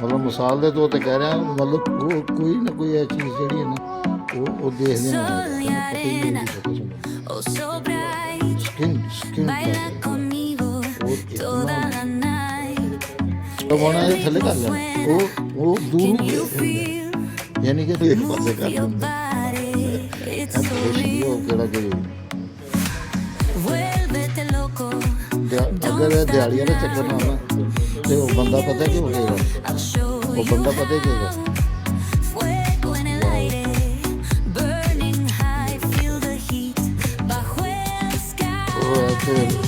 ਮਤਲਬ ਮਿਸਾਲ ਦੇ ਤੌਰ ਤੇ ਕਹਿ ਰਿਹਾ, ਮਤਲਬ ਉਹ ਕੋਈ ਨਾ ਕੋਈ ਇਹ ਚੀਜ਼ ਜਿਹੜੀ ਹੈ ਨਾ ਉਹ ਦੇਖਦੇ ਨਾ ਪਤਾ ਹੀ ਨਹੀਂ ਸਕਿਨ ਉਹ ਦਬਾਉਣਾ ਇਹ ਥੱਲੇ ਕਰ ਲੈਣਾ, ਉਹ ਦੂਰ ਯਾਨੀ ਕਿ ਇੱਕ ਪਾਸੇ ਕਰ ਦਿੰਦਾ ਉਹ ਕਿਹੜਾ ਕਿ ਅਗਰ ਇਹ ਦਿਹਾੜੀ ਵਾਲੇ ਚੱਕਰ ਨਾਲ ਨਾ ਤੇ ਉਹ ਬੰਦਾ ਪਤਾ ਕੀ ਹੋ ਜਾਏਗਾ, ਉਹ ਬੰਦਾ ਪਤਾ ਕੀ ਹੋਏਗਾ, ਉਹ